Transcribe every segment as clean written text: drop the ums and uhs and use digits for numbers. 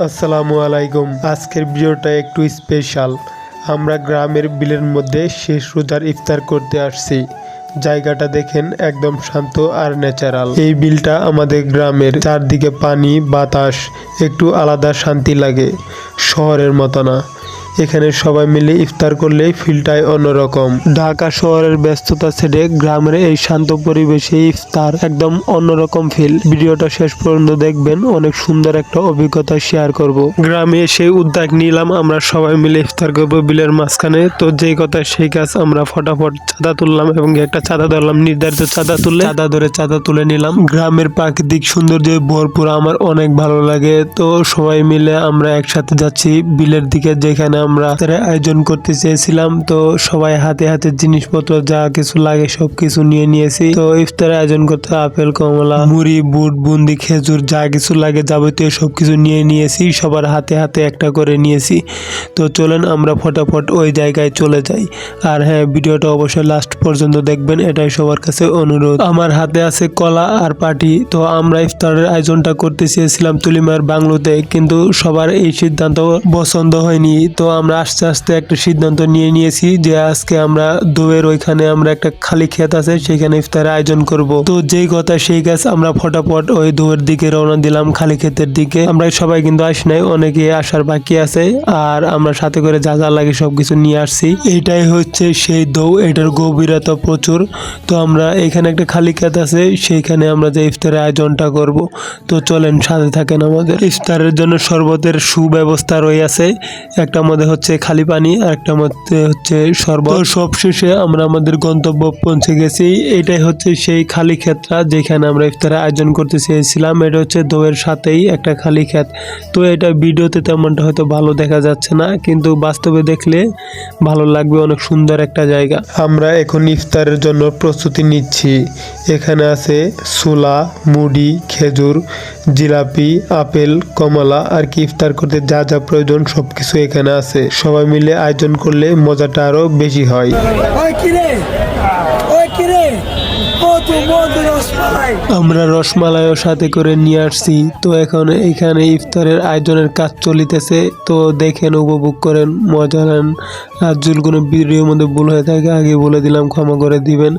আসসালামু আলাইকুম। আজকের ভিডিওটা একটু স্পেশাল। আমরা গ্রামের বিলের মধ্যে শেষ রোজার ইফতার করতে আসছি। জায়গাটা দেখেন, একদম শান্ত আর ন্যাচারাল। এই বিলটা আমাদের গ্রামের, চারদিকে পানি বাতাস, একটু আলাদা শান্তি লাগে, শহরের মতো না। এখানে সবাই মিলে ইফতার করলে ফিলটাই অন্যরকম। ঢাকা শহরের ব্যস্ততা ছেড়ে গ্রামের এই শান্ত পরিবেশে ইফতার একদম অন্যরকম ফিল। ভিডিওটা শেষ পর্যন্ত দেখবেন, অনেক সুন্দর একটা অভিজ্ঞতা শেয়ার করব। গ্রামে এসে উদ্যোগ নিলাম আমরা সবাই মিলে ইফতার করব বিলের মাঝখানে। তো যেই কথা সেই কাজ, আমরা ফটাফট চাঁদা তুললাম এবং একটা চাঁদা ধরলাম, নির্ধারিত চাঁদা চাঁদা তুলে নিলাম। গ্রামের প্রাকৃতিক সৌন্দর্যে ভরপুর, আমার অনেক ভালো লাগে। তো সবাই মিলে আমরা একসাথে যাচ্ছি বিলের দিকে, যেখানে আমরা আয়োজন করতে চেয়েছিলাম। তো সবাই হাতে হাতে জিনিসপত্র যা কিছু লাগে সবকিছু নিয়ে নিয়েছি। তো ইফতারের আয়োজন করতে আপেল, কমলা, মুড়ি, বুট, বুন্দি, খেজুর যা কিছু লাগে যাবতীয় সবকিছু নিয়ে নিয়েছি। সবার হাতে হাতে একটা করে নিয়েছি। তো চলেন আমরা ফটাফট ওই জায়গায় চলে যাই। আর হ্যাঁ, ভিডিওটা অবশ্যই লাস্ট পর্যন্ত দেখবেন, এটাই সবার কাছে অনুরোধ। আমার হাতে আছে কলা আর পাটি। তো আমরা ইফতারের আয়োজনটা করতে চেয়েছিলাম তুলিমার বাংলোতে, কিন্তু সবার এই সিদ্ধান্ত পছন্দ হয়নি। তো আমরা আস্তে আস্তে একটা সিদ্ধান্ত নিয়ে নিয়েছি যে আজকে আমরা দোয়ের ওইখানে আমরা একটা খালি ক্ষেত আছে, সেখানে ইফতারের আয়োজন করব। তো যেই কথা সেই কাজ, আমরা ফটাফট ওই দোয়ের দিকে রওনা দিলাম, খালি ক্ষেতের দিকে। আমরা সবাই কিন্তু আসি নাই, অনেকে আসার বাকি আছে। আর আমরা সাথে করে যা যা লাগে সবকিছু নিয়ে আসছি। এইটাই হচ্ছে সেই দৌ, এটার গভীরতা প্রচুর। তো আমরা এখানে একটা খালি ক্ষেত আছে, সেইখানে আমরা যে ইফতারের আয়োজনটা করব। তো চলেন সাথে থাকেন। আমাদের ইফতারের জন্য শরবতের সুব্যবস্থা রয়েছে। একটা মধ্যে হচ্ছে খালি পানি আর একটা মধ্যে হচ্ছে শরবত। সবশেষে আমরা আমাদের গন্তব্য পৌঁছে গেছি। এটাই হচ্ছে সেই খালি ক্ষেতটা যেখানে আমরা ইফতারের আয়োজন করতে চেয়েছিলাম। এটা হচ্ছে দোয়ের সাথেই একটা খালি ক্ষেত। তো এটা ভিডিওতে তেমনটা হয়তো ভালো দেখা যাচ্ছে না, কিন্তু বাস্তবে দেখলে ভালো লাগবে। অনেক সুন্দর একটা জায়গা। আমরা এখন ইফতারের জন্য প্রস্তুতি নিচ্ছি। এখানে আছে ছোলা, মুড়ি, খেজুর, জিলাপি, আপেল, কমলা আর কি ইফতার করতে যা যা প্রয়োজন সবকিছু এখানে আছে। সবাই মিলে আয়োজন করলে মজাটা আরো বেশি হয়। আমরা রসমালাইও সাথে করে নিয়ে আসছি। তো এখন এখানে ইফতারের আয়োজনের কাজ চলিতেছে। তো দেখেন, উপভোগ করেন, মজা নেন। আর যদি কোনো ভিডিওর মধ্যে ভুল হয়ে থাকে আগে বলে দিলাম, ক্ষমা করে দিবেন,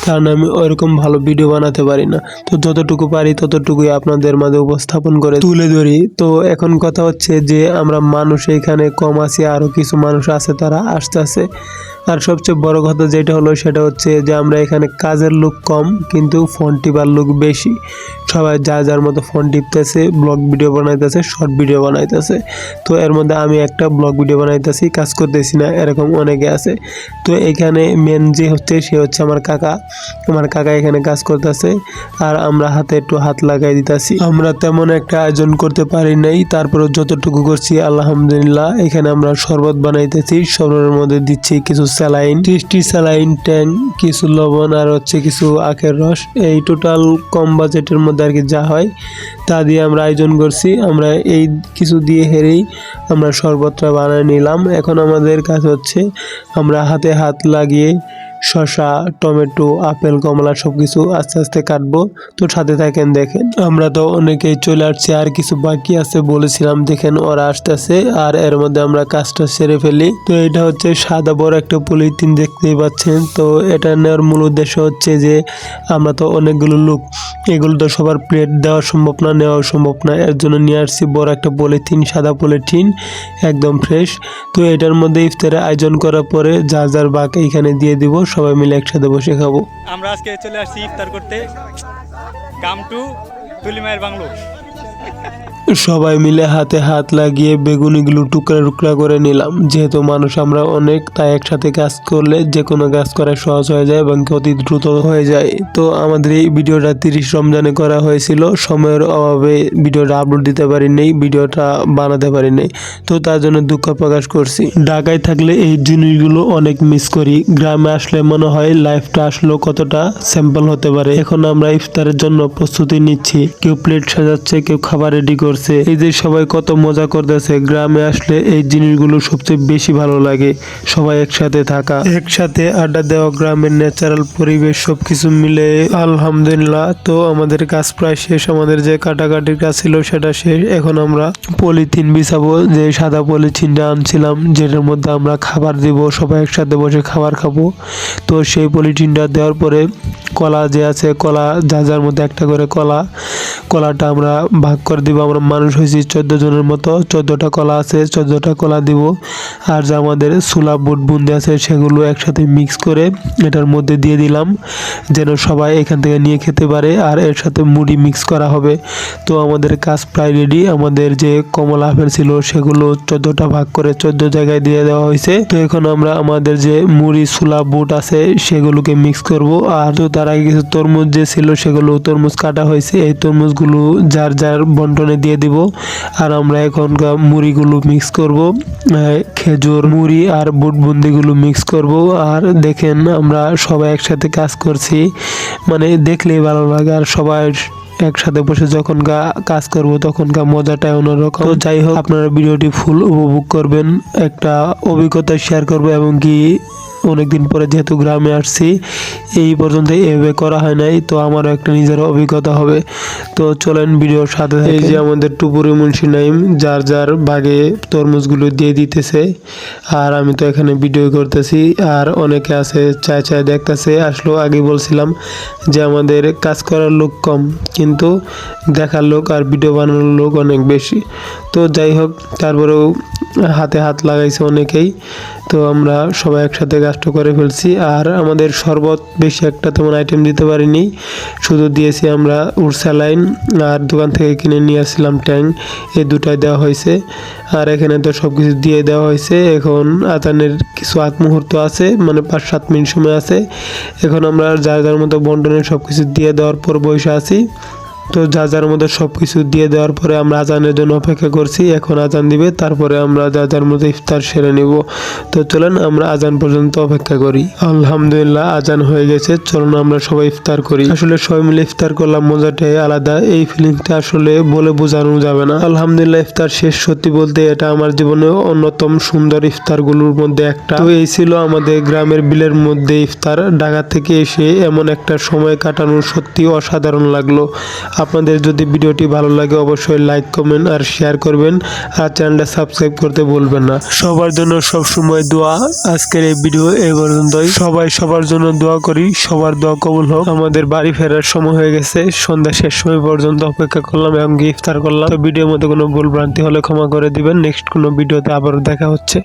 কারণ আমি ওইরকম ভালো ভিডিও বানাতে পারি না। তো যতটুকু পারি ততটুকুই আপনাদের মাঝে উপস্থাপন করে তুলে ধরি। তো এখন কথা হচ্ছে যে আমরা মানুষ এখানে কম আছি, আরো কিছু মানুষ আছে, তারা আসতেছে। আর সবচেয়ে বড় কথা যেটা হলো সেটা হচ্ছে যে আমরা এখানে কাজের লোক কম, কিন্তু ফোন টিপার লোক বেশি। সবাই যা যার মতো ফোন টিপতেছে, ব্লগ ভিডিও বানাইতেছে, শর্ট ভিডিও বানাইতেছে। তো এর মধ্যে আমি একটা ব্লগ ভিডিও বানাইতেছি, কাজ করতেছি না, এরকম অনেকে আছে। তো এখানে মেন যে হচ্ছে সে হচ্ছে আমার কাকা। আমার কাকা এখানে কাজ করতেছে, আর আমরা হাতে একটু হাত লাগাই দিতেছি। আমরা তেমন একটা আয়োজন করতে পারি নাই, তারপরে যতটুকু করছি আলহামদুলিল্লাহ। এখানে আমরা শরবত বানাইতেছি, শরবতের মধ্যে দিচ্ছি কিছু স্যালাইন, টেস্টি স্যালাইন, ট্যাং, কিছু লবণ আর হচ্ছে কিছু আখের রস। এই টোটাল কম বাজেটের মধ্যে আর কি যা হয় তা দিয়ে আমরা আয়োজন করছি। আমরা এই কিছু দিয়ে হেরেই আমরা শরবতটা বানিয়ে নিলাম। এখন আমাদের কাজ হচ্ছে আমরা হাতে হাত লাগিয়ে শসা, টমেটো, আপেল, কমলা সবকিছু আস্তে আস্তে কাটবো। তো সাথে থাকেন, দেখেন। আমরা তো অনেকেই চলে আসছি, আর কিছু বাকি আছে বলেছিলাম, দেখেন ওরা আসতেছে। আর এর মধ্যে আমরা কাজটা সেরে ফেলি। তো এটা হচ্ছে সাদা বড় একটা পলিথিন, দেখতেই পাচ্ছেন। তো এটা নেওয়ার মূল উদ্দেশ্য হচ্ছে যে আমরা তো অনেকগুলো লোক, এগুলো তো সবার প্লেট দেওয়া সম্ভব না, নেওয়া সম্ভব না। এর জন্য নিয়ে আসছি বড় একটা পলিথিন, সাদা পলিথিন, একদম ফ্রেশ। তো এটার মধ্যে ইফতারের আয়োজন করার পরে যা যার বাক এইখানে দিয়ে দিব, সবাই মিলে একসাথে বসে খাবো। আমরা আজকে চলে আসছি ইফতার করতে কাম টু তুলিমায়ের বাংলো। সবাই মিলে হাতে হাত লাগিয়ে বেগুনিগুলো টুকরা টুকরা করে নিলাম। যেহেতু মানুষ আমরা অনেক, তাই একসাথে কাজ করলে যে কোনো কাজ করা সহজ হয়ে যায় এবং অতি দ্রুত হয়ে যায়। তো আমাদের এই ভিডিওটা 30 রমজানে করা হয়েছিল, সময়ের অভাবে ভিডিওটা আপলোড দিতে পারিনি, ভিডিওটা বানাতে পারিনি। তো তার জন্য দুঃখ প্রকাশ করছি। ঢাকায় থাকলে এই জিনিসগুলো অনেক মিস করি, গ্রামে আসলে মনে হয় লাইফটা আসলে কতটা সিম্পল হতে পারে। এখন আমরা ইফতারের জন্য প্রস্তুতি নিচ্ছি, কেউ প্লেট সাজাচ্ছে, কেউ খাবার রেডি করছে। করছে। এই যে সবাই কত মজা করতেছে, গ্রামে আসলে এই জিনিসগুলো সবচেয়ে বেশি ভালো লাগে। সবাই একসাথে থাকা, একসাথে আড্ডা দেওয়া, গ্রামের ন্যাচারাল পরিবেশ সবকিছু মিলে আলহামদুলিল্লাহ। তো আমাদের কাজ প্রায় শেষ, আমাদের যে কাটাকাটির কাজ ছিল সেটা শেষ। এখন আমরা পলিথিন বিছাবো, যে সাদা পলিথিনটা আনছিলাম যেটার মধ্যে আমরা খাবার দিব, সবাই একসাথে বসে খাবার খাবো। তো সেই পলিথিনটা দেওয়ার পরে কলা যে আছে, কলা যার যার মধ্যে একটা করে কলাটা আমরা ভাগ করে দিব। আমরা মানুষ হয়েছি 14 জনের মতো, 14টা কলা আছে, 14টা কলা দিব। আর যা আমাদের ছোলা বুট বুন্দি আছে সেগুলো একসাথে মিক্স করে এটার মধ্যে দিয়ে দিলাম, যেন সবাই এখান থেকে নিয়ে খেতে পারে। আর এর সাথে মুড়ি মিক্স করা হবে। তো আমাদের কাজ প্রায় রেডি। আমাদের যে কমলা আপেল ছিল সেগুলো 14টা ভাগ করে 14 জায়গায় দিয়ে দেওয়া হয়েছে। তো এখন আমরা আমাদের যে মুড়ি ছোলা বুট আছে সেগুলোকে মিক্স করব। আর তো তার আগে কিছু তরমুজ যে ছিল সেগুলো তরমুজ কাটা হয়েছে, এই তরমুজগুলো যার যার বন্টনে দিয়ে দিব। আর আমরা এখন মুড়িগুলো মিক্স করব, খেজুর মুড়ি আর বুট বুন্দিগুলো মিক্স করব। আর দেখেন আমরা সবাই একসাথে কাজ করছি, মানে দেখলেই ভালো লাগে। আর সবাই একসাথে বসে যখন কাজ করব তখনকার মজাটাই অন্যরকম। তো যাই হোক, আপনারা ভিডিওটি ফুল উপভোগ করবেন, একটা অভিজ্ঞতা শেয়ার করবো। এবং কি অনেকদিন পরে যেহেতু গ্রামে আসছি, এই পর্যন্ত এভাবে করা হয় নাই, তো আমারও একটা নিজের অভিজ্ঞতা হবে। তো চলেন ভিডিওর সাথে। এই যে আমাদের টুপুরি মুন্সি নাইম যার যার ভাগে তরমুজগুলো দিয়ে দিতেছে, আর আমি তো এখানে ভিডিও করতেছি। আর অনেকে আছে চায় দেখতেছে। আসলো আগে বলছিলাম যে আমাদের কাজ করার লোক কম, কিন্তু দেখার লোক আর ভিডিও বানানোর লোক অনেক বেশি। তো যাই হোক, তারপরেও হাতে হাত লাগাইছে অনেকেই। তো আমরা সবাই একসাথে কাজটা করে ফেলছি। আর আমাদের শরবত বেশি একটা তেমন আইটেম দিতে পারিনি, শুধু দিয়েছি আমরা উড়স্যালাইন আর দোকান থেকে কিনে নিয়ে আসছিলাম ট্যাং, এই দুটাই দেওয়া হয়েছে। আর এখানে তো সব কিছু দিয়ে দেওয়া হয়েছে। এখন আজানের কিছু আগ মুহূর্ত আছে, মানে 5-7 মিনিট সময় আছে। এখন আমরা যার যার মতো বন্টনে সব কিছু দিয়ে দেওয়ার পর বসে আছি। তো যার যার মধ্যে সব কিছু দিয়ে দেওয়ার পরে আমরা আজানের জন্য অপেক্ষা করছি। এখন আজান দিবে, তারপরে আমরা যার যার মধ্যে ইফতার সেরে নিব। তো চলেন আমরা আজান পর্যন্ত অপেক্ষা করি। আলহামদুলিল্লাহ আজান হয়ে গেছে, চলুন আমরা সবাই ইফতার করি। আসলে সবাই মিলে ইফতার করলাম, মজাটাই আলাদা। এই ফিলিংসটা আসলে বলে বোঝানো যাবে না। আলহামদুলিল্লাহ ইফতার শেষ। সত্যি বলতে এটা আমার জীবনে অন্যতম সুন্দর ইফতারগুলোর মধ্যে একটা। তো এই ছিল আমাদের গ্রামের বিলের মধ্যে ইফতার। ঢাকা থেকে এসে এমন একটা সময় কাটানো সত্যি অসাধারণ লাগলো। আপনাদের যদি ভিডিওটি ভালো লাগে অবশ্যই লাইক, কমেন্ট আর শেয়ার করবেন। আর চ্যানেলটা সাবস্ক্রাইব করতে ভুলবেন না। সবার জন্য সব সময় দোয়া। আজকের এই ভিডিও এই পর্যন্তই। সবাই সবার জন্য দোয়া করি, সবার দোয়া কবুল হোক। আমাদের বাড়ি ফেরার সময় হয়ে গেছে, সন্ধ্যা শেষ সময় পর্যন্ত অপেক্ষা করলাম এবং ইফতার করলাম। তো ভিডিওর মধ্যে কোনো ভুল ভ্রান্তি হলে ক্ষমা করে দিবেন। নেক্সট কোনো ভিডিওতে আবারও দেখা হচ্ছে।